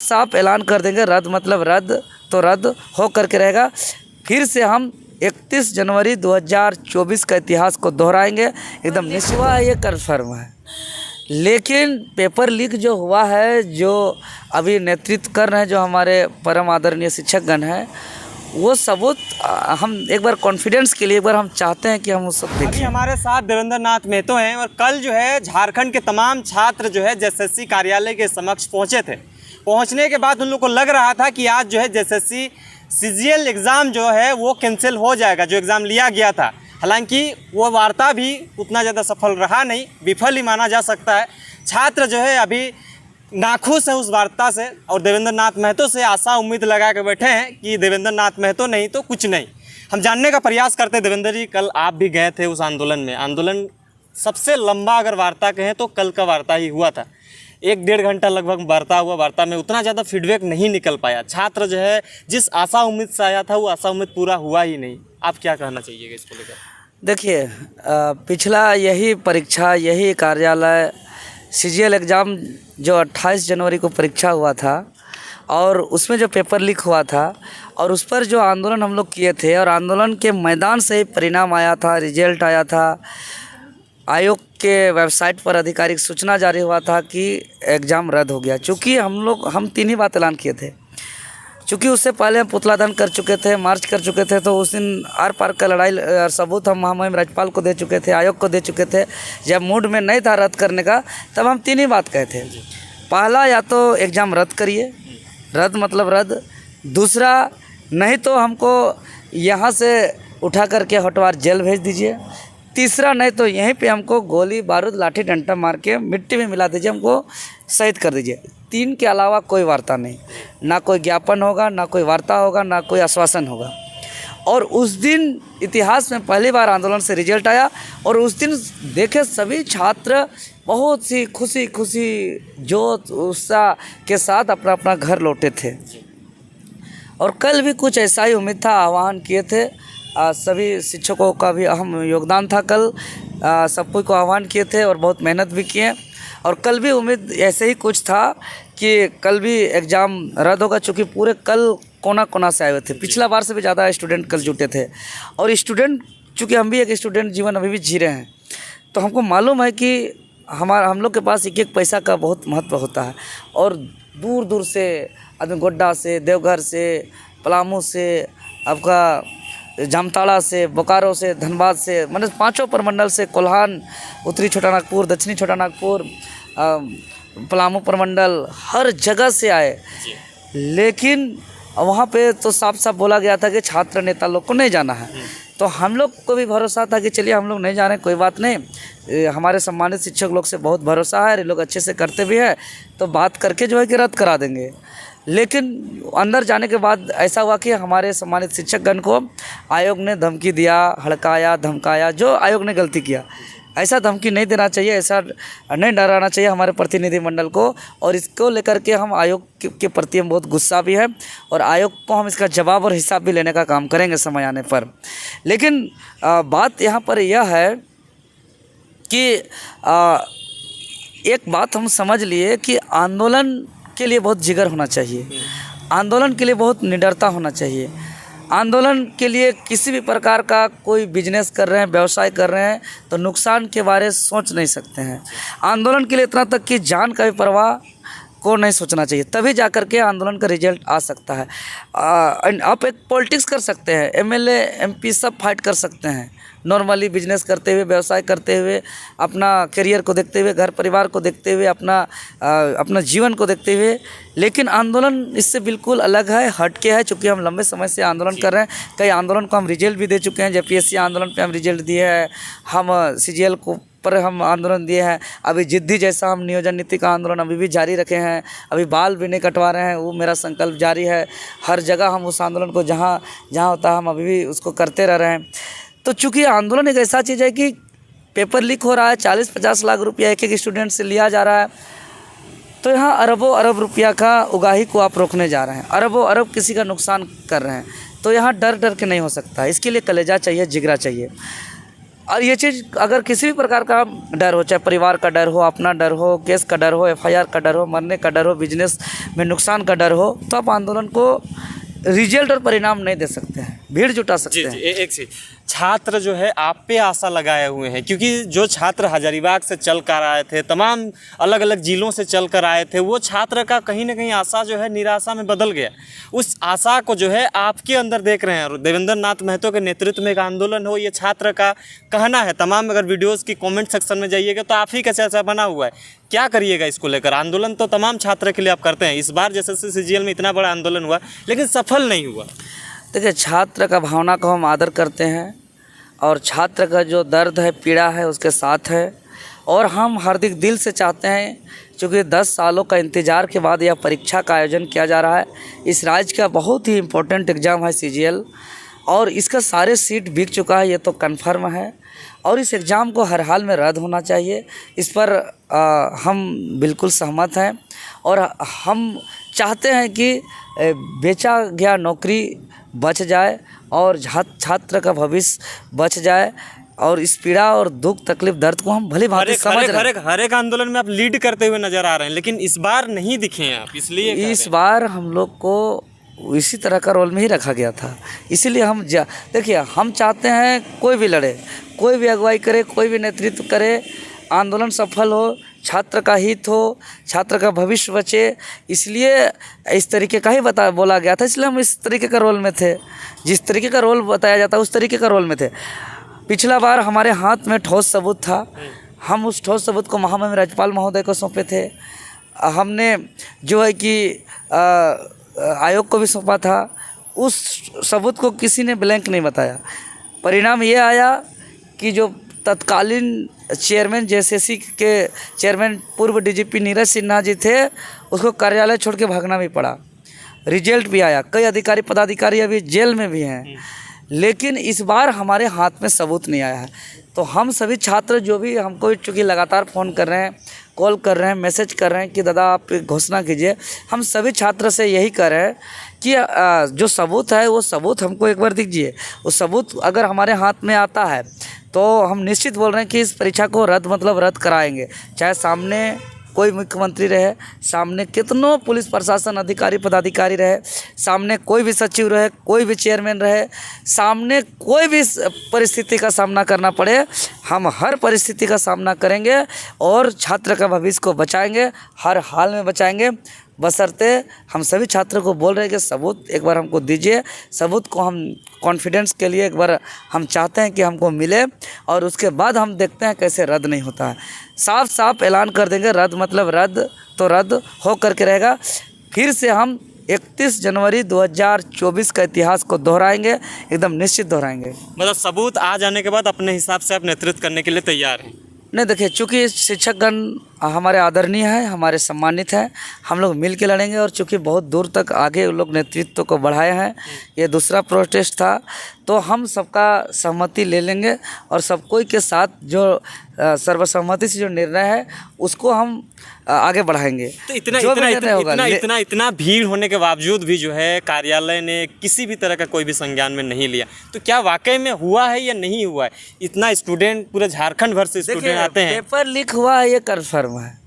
साफ ऐलान कर देंगे, रद्द मतलब रद्द तो रद्द हो करके रहेगा। फिर से हम 31 जनवरी 2024 का इतिहास को दोहराएंगे, एकदम निश्चित है, ये कन्फर्म है। लेकिन पेपर लीक जो हुआ है, जो अभी नेतृत्व कर रहे हैं जो हमारे परम आदरणीय शिक्षकगण हैं, वो सबूत हम एक बार कॉन्फिडेंस के लिए एक बार हम चाहते हैं कि हम उस सब देखें। अभी हमारे साथ देवेंद्र नाथ महतो हैं और कल जो है झारखंड के तमाम छात्र जो है जेएसएससी कार्यालय के समक्ष पहुंचे थे। पहुंचने के बाद उन लोग को लग रहा था कि आज जो है जेएसएससी सीजीएल एग्ज़ाम जो है वो कैंसिल हो जाएगा, जो एग्ज़ाम लिया गया था। हालांकि वो वार्ता भी उतना ज़्यादा सफल रहा नहीं, विफल ही माना जा सकता है। छात्र जो है अभी नाखुश है उस वार्ता से और देवेंद्र नाथ महतो से आशा उम्मीद लगा के बैठे हैं कि देवेंद्र नाथ महतो नहीं तो कुछ नहीं। हम जानने का प्रयास करते हैं। देवेंद्र जी, कल आप भी गए थे उस आंदोलन में। आंदोलन सबसे लंबा अगर वार्ता कहें तो कल का वार्ता ही हुआ था। 1-1.5 घंटा लगभग वार्ता हुआ। वार्ता में उतना ज़्यादा फीडबैक नहीं निकल पाया। छात्र जो है जिस आशा उम्मीद से आया था वो आशा उम्मीद पूरा हुआ ही नहीं। आप क्या कहना चाहिएगा इसको लेकर? देखिए, पिछला यही परीक्षा, यही कार्यालय सीजीएल एग्ज़ाम जो 28 जनवरी को परीक्षा हुआ था और उसमें जो पेपर लीक हुआ था और उस पर जो आंदोलन हम लोग किए थे और आंदोलन के मैदान से ही परिणाम आया था, रिजल्ट आया था। आयोग के वेबसाइट पर आधिकारिक सूचना जारी हुआ था कि एग्ज़ाम रद्द हो गया। चूँकि हम 3 ही बात ऐलान किए थे। चूँकि उससे पहले हम पुतला दहन कर चुके थे, मार्च कर चुके थे, तो उस दिन आर पार का लड़ाई और सबूत हम महामहिम राज्यपाल को दे चुके थे, आयोग को दे चुके थे। जब मूड में नहीं था रद्द करने का, तब हम 3 ही बात कहे थे। पहला, या तो एग्ज़ाम रद्द करिए, रद्द मतलब रद्द। दूसरा, नहीं तो हमको यहाँ से उठा करके हटवार जेल भेज दीजिए। तीसरा, नहीं तो यहीं पे हमको गोली बारूद लाठी डंडा मार के मिट्टी में मिला दीजिए, हमको शहीद कर दीजिए। 3 के अलावा कोई वार्ता नहीं, ना कोई ज्ञापन होगा, ना कोई वार्ता होगा, ना कोई आश्वासन होगा। और उस दिन इतिहास में पहली बार आंदोलन से रिजल्ट आया और उस दिन देखे सभी छात्र बहुत सी खुशी जोश उत्साह के साथ अपना अपना घर लौटे थे। और कल भी कुछ ऐसा ही उम्मीद था, आह्वान किए थे। सभी शिक्षकों का भी अहम योगदान था। कल सब कोई को आह्वान किए थे और बहुत मेहनत भी किए। और कल भी उम्मीद ऐसे ही कुछ था कि कल भी एग्ज़ाम रद्द होगा, चूँकि पूरे कल कोना कोना से आए हुए थे। पिछला बार से भी ज़्यादा स्टूडेंट कल जुटे थे। और स्टूडेंट, चूँकि हम भी एक स्टूडेंट जीवन अभी भी जी रहे हैं, तो हमको मालूम है कि हम लोग के पास एक एक पैसा का बहुत महत्व होता है। और दूर दूर से आदमी, गोड्डा से, देवघर से, पलामू से, आपका जामताड़ा से, बोकारो से, धनबाद से, मतलब 5 प्रमंडल से, कोल्हान, उत्तरी छोटा नागपुर, दक्षिणी छोटा नागपुर, पलामू प्रमंडल, हर जगह से आए। लेकिन वहाँ पे तो साफ साफ बोला गया था कि छात्र नेता लोग को नहीं जाना है। तो हम लोग को भी भरोसा था कि चलिए हम लोग नहीं जा रहे हैं, कोई बात नहीं, हमारे सम्मानित शिक्षक लोग से बहुत भरोसा है, ये लोग अच्छे से करते भी हैं, तो बात करके जो है कि रद्द करा देंगे। लेकिन अंदर जाने के बाद ऐसा हुआ कि हमारे सम्मानित शिक्षकगण को आयोग ने धमकी दिया, हड़काया, धमकाया। जो आयोग ने गलती किया, ऐसा धमकी नहीं देना चाहिए, ऐसा नहीं डराना चाहिए हमारे प्रतिनिधिमंडल को। और इसको लेकर के हम आयोग के प्रति हम बहुत गुस्सा भी है और आयोग को हम इसका जवाब और हिसाब भी लेने का काम करेंगे समय आने पर। लेकिन बात यहाँ पर यह है कि एक बात हम समझ लिए कि आंदोलन के लिए बहुत जिगर होना चाहिए, आंदोलन के लिए बहुत निडरता होना चाहिए। आंदोलन के लिए किसी भी प्रकार का कोई बिजनेस कर रहे हैं, व्यवसाय कर रहे हैं, तो नुकसान के बारे सोच नहीं सकते हैं। आंदोलन के लिए इतना तक कि जान का भी परवाह को नहीं सोचना चाहिए, तभी जाकर के आंदोलन का रिजल्ट आ सकता है। आप एक पॉलिटिक्स कर सकते हैं, एमएलए एमपी सब फाइट कर सकते हैं, नॉर्मली बिजनेस करते हुए, व्यवसाय करते हुए, अपना करियर को देखते हुए, घर परिवार को देखते हुए, अपना जीवन को देखते हुए। लेकिन आंदोलन इससे बिल्कुल अलग है, हटके है। चूँकि हम लंबे समय से आंदोलन कर रहे हैं, कई आंदोलन को हम रिजल्ट भी दे चुके हैं। जेपीएससी आंदोलन पे हम रिजल्ट दिए हैं, हम सीजीएल को पर हम आंदोलन दिए हैं। अभी जिद्दी जैसा हम नियोजन नीति का आंदोलन अभी भी जारी रखे हैं। अभी बाल भी नहीं कटवा रहे हैं, वो मेरा संकल्प जारी है। हर जगह हम उस आंदोलन को जहाँ जहाँ होता है हम अभी भी उसको करते रह रहे हैं। तो चूँकि आंदोलन एक ऐसा चीज़ है कि पेपर लीक हो रहा है, 40-50 लाख रुपया एक स्टूडेंट से लिया जा रहा है, तो यहाँ अरबों अरब रुपया का उगाही को आप रोकने जा रहे हैं, अरबों अरब किसी का नुकसान कर रहे हैं। तो यहाँ डर के नहीं हो सकता है। इसके लिए कलेजा चाहिए, जिगरा चाहिए। और ये चीज़ अगर किसी भी प्रकार का डर हो, चाहे परिवार का डर हो, अपना डर हो, केस का डर हो, एफआईआर का डर हो, मरने का डर हो, बिजनेस में नुकसान का डर हो, तो आप आंदोलन को रिजल्ट और परिणाम नहीं दे सकते हैं, भीड़ जुटा सकते हैं। एक चीज, छात्र जो है आप पे आशा लगाए हुए हैं, क्योंकि जो छात्र हजारीबाग से चल कर आए थे, तमाम अलग अलग जिलों से चल कर आए थे, वो छात्र का कहीं ना कहीं आशा जो है निराशा में बदल गया। उस आशा को जो है आपके अंदर देख रहे हैं। देवेंद्र नाथ महतो के नेतृत्व में एक आंदोलन हो, ये छात्र का कहना है। तमाम अगर वीडियोज़ की कॉमेंट सेक्शन में जाइएगा तो आप ही का चर्चा बना हुआ है। क्या करिएगा इसको लेकर? आंदोलन तो तमाम छात्र के लिए आप करते हैं। इस बार जैसे सीजीएल में इतना बड़ा आंदोलन हुआ लेकिन सफल नहीं हुआ। देखिए, छात्र का भावना को हम आदर करते हैं और छात्र का जो दर्द है, पीड़ा है, उसके साथ है। और हम हार्दिक दिल से चाहते हैं, क्योंकि 10 सालों का इंतज़ार के बाद यह परीक्षा का आयोजन किया जा रहा है। इस राज्य का बहुत ही इम्पोर्टेंट एग्ज़ाम है सीजीएल, और इसका सारे सीट बिक चुका है, ये तो कन्फर्म है। और इस एग्ज़ाम को हर हाल में रद्द होना चाहिए, इस पर हम बिल्कुल सहमत हैं। और हम चाहते हैं कि बेचा गया नौकरी बच जाए और छात्र का भविष्य बच जाए। और इस पीड़ा और दुख, तकलीफ, दर्द को हम भली भांति समझ रहे हैं। हर एक आंदोलन में आप लीड करते हुए नजर आ रहे हैं, लेकिन इस बार नहीं दिखे हैं आप, इसलिए इस बार हम लोग को इसी तरह का रोल में ही रखा गया था। इसीलिए हम देखिए, हम चाहते हैं कोई भी लड़े, कोई भी अगुवाई करे, कोई भी नेतृत्व करे, आंदोलन सफल हो, छात्र का हित हो, छात्र का भविष्य बचे। इसलिए इस तरीके का ही बोला गया था, इसलिए हम इस तरीके का रोल में थे। जिस तरीके का रोल बताया जाता है उस तरीके का रोल में थे। पिछला बार हमारे हाथ में ठोस सबूत था, हम उस ठोस सबूत को महामहिम राज्यपाल महोदय को सौंपे थे। हमने जो है कि आयोग को भी सौंपा था। उस सबूत को किसी ने ब्लैंक नहीं बताया। परिणाम ये आया कि जो तत्कालीन चेयरमैन जेएसएससी के चेयरमैन पूर्व डीजीपी नीरज सिन्हा जी थे, उसको कार्यालय छोड़ के भागना भी पड़ा। रिजल्ट भी आया, कई अधिकारी पदाधिकारी अभी जेल में भी हैं। लेकिन इस बार हमारे हाथ में सबूत नहीं आया है। तो हम सभी छात्र जो भी हमको चूँकि लगातार फ़ोन कर रहे हैं, कॉल कर रहे हैं, मैसेज कर रहे हैं कि दादा आप घोषणा कीजिए, हम सभी छात्र से यही कर रहे हैं कि जो सबूत है वो सबूत हमको एक बार दीजिए। वो सबूत अगर हमारे हाथ में आता है तो हम निश्चित बोल रहे हैं कि इस परीक्षा को रद्द कराएंगे। चाहे सामने कोई मुख्यमंत्री रहे, सामने कितनों पुलिस प्रशासन अधिकारी पदाधिकारी रहे, सामने कोई भी सचिव रहे, कोई भी चेयरमैन रहे, सामने कोई भी परिस्थिति का सामना करना पड़े, हम हर परिस्थिति का सामना करेंगे और छात्र का भविष्य को बचाएंगे, हर हाल में बचाएंगे। बशर्ते हम सभी छात्रों को बोल रहे हैं कि सबूत एक बार हमको दीजिए। सबूत को हम कॉन्फिडेंस के लिए एक बार हम चाहते हैं कि हमको मिले, और उसके बाद हम देखते हैं कैसे रद्द नहीं होता है। साफ साफ ऐलान कर देंगे, रद्द मतलब रद्द तो रद्द हो करके रहेगा। फिर से हम 31 जनवरी 2024 का इतिहास को दोहराएंगे, एकदम निश्चित दोहराएंगे। मतलब सबूत आ जाने के बाद अपने हिसाब से आप नेतृत्व करने के लिए तैयार हैं? नहीं, देखिए, चूँकि शिक्षकगण हमारे आदरणीय हैं, हमारे सम्मानित हैं, हम लोग मिल के लड़ेंगे। और चूँकि बहुत दूर तक आगे उन लोग नेतृत्व को बढ़ाए हैं, ये दूसरा प्रोटेस्ट था, तो हम सबका सहमति ले लेंगे और सब कोई के साथ जो सर्वसम्मति से जो निर्णय है उसको हम आगे बढ़ाएंगे। तो इतना भीड़ होने के बावजूद भी जो है कार्यालय ने किसी भी तरह का कोई भी संज्ञान में नहीं लिया, तो क्या वाकई में हुआ है या नहीं हुआ है? इतना स्टूडेंट पूरे झारखंड भर से स्टूडेंट आते हैं। पेपर लीक हुआ है ये कन्फर्म है,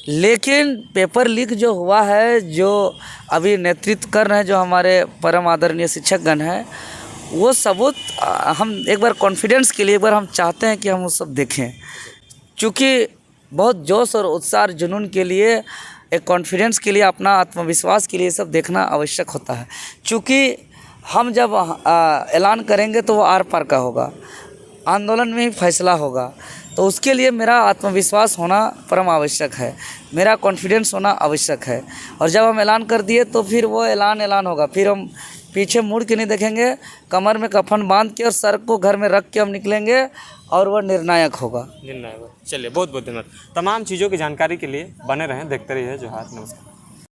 लेकिन पेपर लीक जो हुआ है, जो अभी नेतृत्व कर रहे हैं जो हमारे परम आदरणीय शिक्षकगण हैं, वो सबूत हम एक बार कॉन्फिडेंस के लिए एक बार हम चाहते हैं कि हम वो सब देखें। चूँकि बहुत जोश और उत्साह जुनून के लिए, एक कॉन्फिडेंस के लिए, अपना आत्मविश्वास के लिए सब देखना आवश्यक होता है। चूँकि हम जब ऐलान करेंगे तो वो आर पार का होगा, आंदोलन में ही फैसला होगा। तो उसके लिए मेरा आत्मविश्वास होना परम आवश्यक है, मेरा कॉन्फिडेंस होना आवश्यक है। और जब हम ऐलान कर दिए तो फिर वो ऐलान होगा, फिर हम पीछे मुड़ के नहीं देखेंगे, कमर में कफन बांध के और सर को घर में रख के हम निकलेंगे और वह निर्णायक होगा। चलिए, बहुत बहुत धन्यवाद। तमाम चीज़ों की जानकारी के लिए बने रहें, देखते रहिए जोहार। नमस्कार।